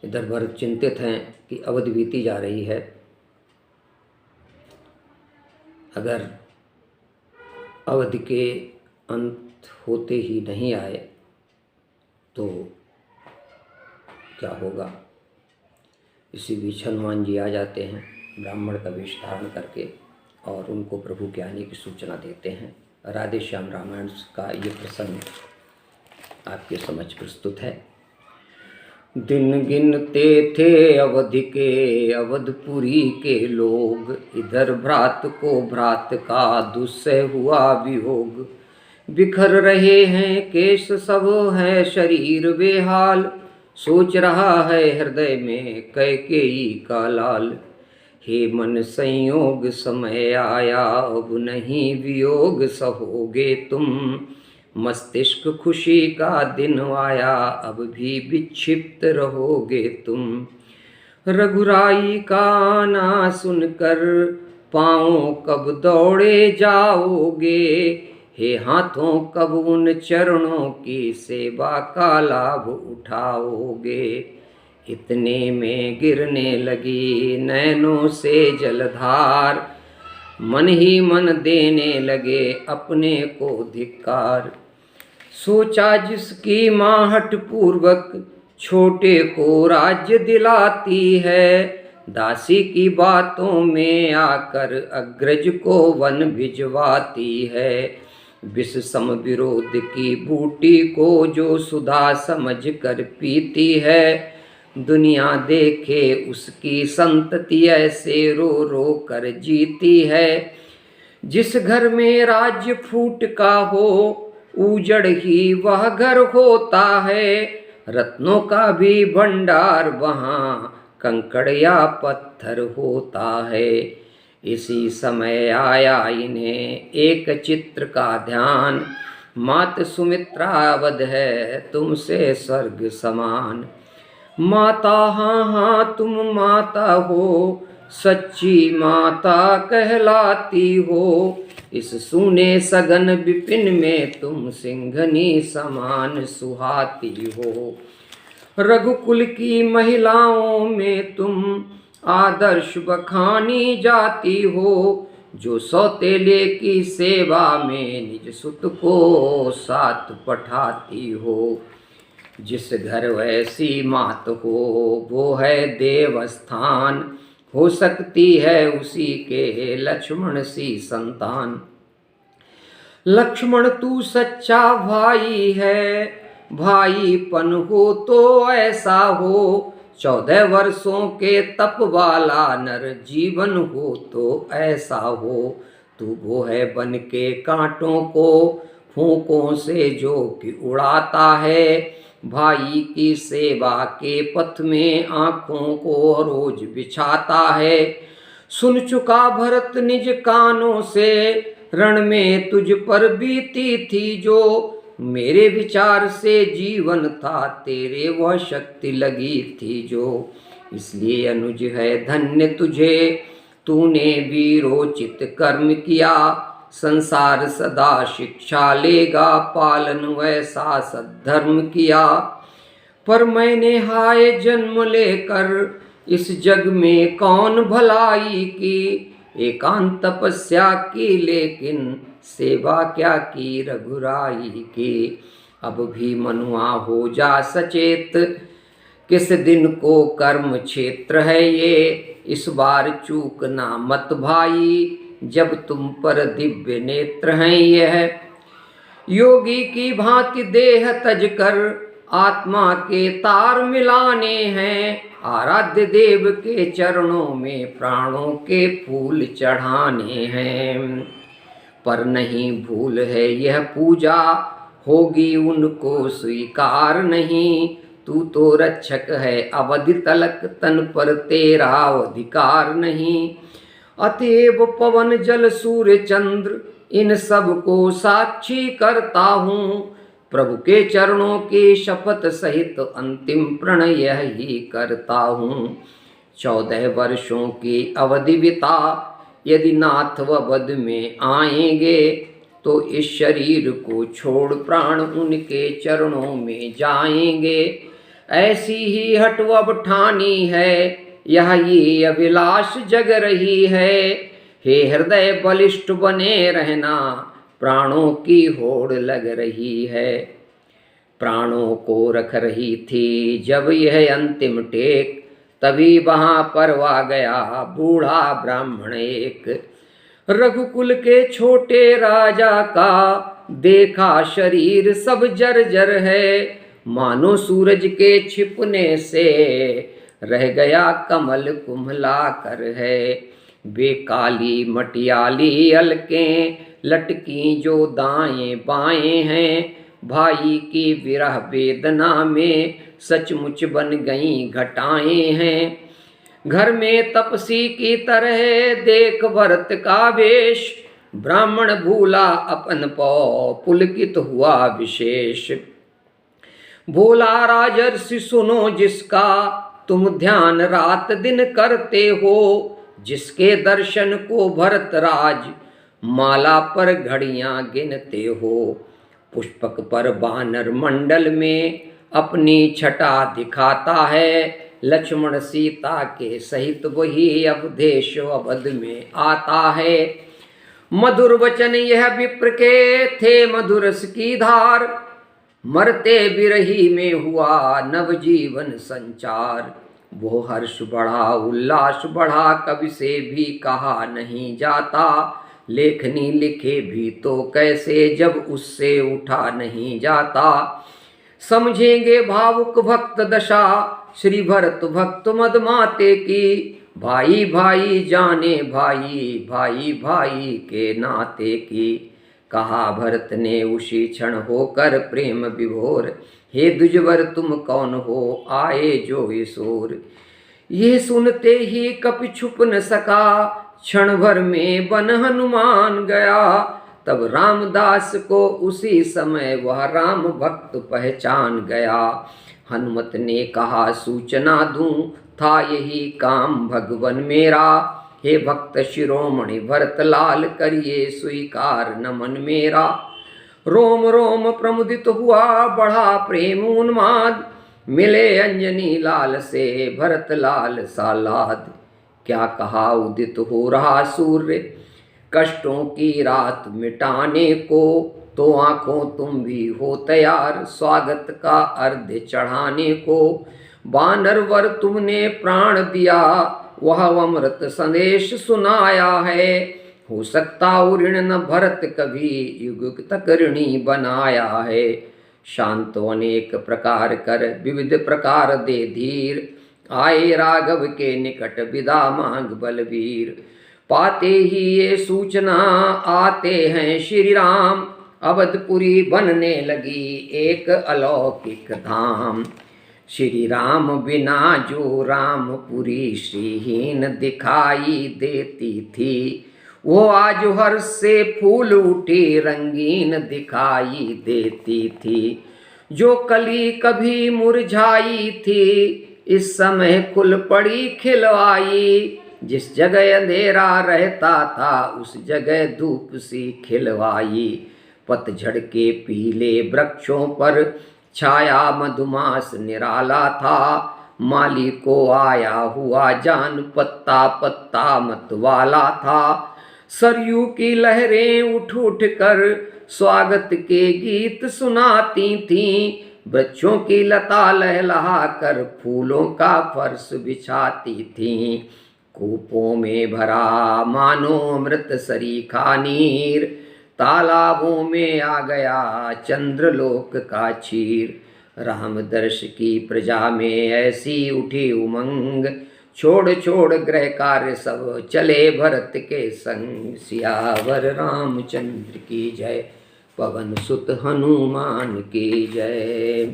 इधर भरत चिंतित हैं कि अवधि बीती जा रही है, अगर अवधि के अंत होते ही नहीं आए तो क्या होगा। इसी बीच हनुमान जी आ जाते हैं ब्राह्मण का वेश धारण करके और उनको प्रभु के आने की सूचना देते हैं। राधे श्याम रामायण का ये प्रसंग आपके समझ प्रस्तुत है। दिन गिनते थे अवधि के अवधपुरी के लोग, इधर भ्रात को भ्रात का दुस्सह हुआ वियोग। बिखर रहे हैं केश सब है शरीर बेहाल, सोच रहा है हृदय में कैकेयी का लाल। हे मन संयोग समय आया अब नहीं वियोग सहोगे तुम, मस्तिष्क खुशी का दिन आया अब भी विक्षिप्त रहोगे तुम। रघुराई का आना सुनकर पाँव कब दौड़े जाओगे, हे हाथों कब उन चरणों की सेवा का लाभ उठाओगे। इतने में गिरने लगी नैनों से जलधार, मन ही मन देने लगे अपने को धिक्कार। सोचा जिसकी माँ हठ पूर्वक छोटे को राज्य दिलाती है, दासी की बातों में आकर अग्रज को वन भिजवाती है। विष सम विरोध की बूटी को जो सुधा समझ कर पीती है, दुनिया देखे उसकी संतति ऐसे रो रो कर जीती है। जिस घर में राज्य फूट का हो उजड़ ही वह घर होता है, रत्नों का भी भंडार वहाँ कंकड़ या पत्थर होता है। इसी समय आया इन्हें एक चित्र का ध्यान, मात सुमित्रा अवध है तुमसे स्वर्ग समान। माता हाँ हाँ तुम माता हो, सच्ची माता कहलाती हो, इस सूने सघन विपिन में तुम सिंघनी समान सुहाती हो। रघुकुल की महिलाओं में तुम आदर्श बखानी जाती हो, जो सौतेले की सेवा में निज सुत को साथ पठाती हो। जिस घर वैसी मात हो वो है देवस्थान, हो सकती है उसी के लक्ष्मण सी संतान। लक्ष्मण तू सच्चा भाई है, भाईपन हो तो ऐसा हो, 14 वर्षों के तप वाला नर जीवन हो तो ऐसा हो। तू वो है बन के कांटों को फूंकों से जो कि उड़ाता है, भाई की सेवा के पथ में आंखों को रोज बिछाता है। सुन चुका भरत निज कानों से रण में तुझ पर बीती थी जो, मेरे विचार से जीवन था तेरे वह शक्ति लगी थी जो। इसलिए अनुज है धन्य तुझे, तूने वीरोचित कर्म किया, संसार सदा शिक्षा लेगा पालन वैसा सद्धर्म किया। पर मैंने हाय जन्म लेकर इस जग में कौन भलाई की, एकांत तपस्या की लेकिन सेवा क्या की रघुराई की। अब भी मनुआ हो जा सचेत, किस दिन को कर्म क्षेत्र है ये, इस बार चूकना मत भाई, जब तुम पर दिव्य नेत्र हैं यह। योगी की भांति देह तज कर आत्मा के तार मिलाने हैं, आराध्य देव के चरणों में प्राणों के फूल चढ़ाने हैं। पर नहीं भूल है यह पूजा, होगी उनको स्वीकार नहीं, तू तो रक्षक है अवधि तलक तन पर तेरा अधिकार नहीं। अतएव पवन जल सूर्य चंद्र इन सब को साक्षी करता हूँ, प्रभु के चरणों की शपथ सहित अंतिम प्रणय ही करता हूँ। 14 वर्षों की अवधि बिता यदि नाथ वध में आएंगे, तो इस शरीर को छोड़ प्राण उनके चरणों में जाएंगे। ऐसी ही हट अब ठानी है, यह ये अभिलाष जग रही है। हे हृदय बलिष्ठ बने रहना, प्राणों की होड़ लग रही है। प्राणों को रख रही थी जब यह अंतिम टेक, तभी वहां परवा गया बूढ़ा ब्राह्मण एक। रघुकुल के छोटे राजा का देखा शरीर सब जर्जर है, मानो सूरज के छिपने से रह गया कमल कुम्हला कर है। वे काली मटियाली अलकें लटकी जो दाएं बाएं हैं, भाई की विरह वेदना में सचमुच बन गई घटाएं हैं। घर में तपसी की तरह देख भरत का वेश, ब्राह्मण भूला अपन पौ पुलकित हुआ विशेष। भोला राजर्षि सुनो जिसका तुम ध्यान रात दिन करते हो, जिसके दर्शन को भरत राज माला पर घड़ियां गिनते हो। पुष्पक पर बानर मंडल में अपनी छटा दिखाता है, लक्ष्मण सीता के सहित वही अवधेश अवध में आता है। मधुर वचन यह विप्र के थे मधुरस की धार, मरते बिरही में हुआ नवजीवन संचार। वो हर्ष बढ़ा उल्लास बढ़ा कवि से भी कहा नहीं जाता, लेखनी लिखे भी तो कैसे जब उससे उठा नहीं जाता। समझेंगे भावुक भक्त दशा श्री भरत भक्त मदमाते की, भाई भाई जाने भाई भाई भाई के नाते की। कहा भरत ने उसी क्षण होकर प्रेम विभोर, हे दुजवर तुम कौन हो आए जो ईशोर। ये सुनते ही कपि छुप न सका, क्षण भर में बन हनुमान गया। तब रामदास को उसी समय वह राम भक्त पहचान गया। हनुमत ने कहा सूचना दूं था यही काम भगवन मेरा, हे भक्त शिरोमणि भरत लाल करिए स्वीकार नमन मेरा। रोम रोम प्रमुदित हुआ बढ़ा प्रेम उन्माद, मिले अंजनी लाल से भरत लाल सालाद। क्या कहा उदित हो रहा सूर्य कष्टों की रात मिटाने को, तो आंखों तुम भी हो तैयार स्वागत का अर्घ्य चढ़ाने को। बानर वर तुमने प्राण दिया वह अमृत संदेश सुनाया है, हो सकता ऋण न भरत कभी युग तक ऋणी बनाया है। शांत अनेक प्रकार कर विविध प्रकार दे धीर, आए राघव के निकट विदा मांग बलवीर। पाते ही ये सूचना आते हैं श्री राम, अवधपुरी बनने लगी एक अलौकिक धाम। श्री राम बिना जो रामपुरी श्रीहीन दिखाई देती थी, वो आज हर्ष से फूल उठी रंगीन दिखाई देती थी। जो कली कभी मुरझाई थी इस समय खुल पड़ी खिलवाई, जिस जगह अंधेरा रहता था उस जगह धूप सी खिलवाई। पतझड़ के पीले वृक्षों पर छाया मधुमास निराला था, माली को आया हुआ जान पत्ता पत्ता मतवाला था। सरयू की लहरें उठ उठ कर स्वागत के गीत सुनाती थीं, वृक्षों की लता लहलहा कर फूलों का फर्श बिछाती थीं। कूपों में भरा मानो अमृत सरीखा नीर, तालाबों में आ गया चंद्रलोक का चीर। राम दर्श की प्रजा में ऐसी उठी उमंग, छोड़ छोड़ गृह कार्य सब चले भरत के संग। सियावर रामचंद्र की जय, पवन सुत हनुमान की जय।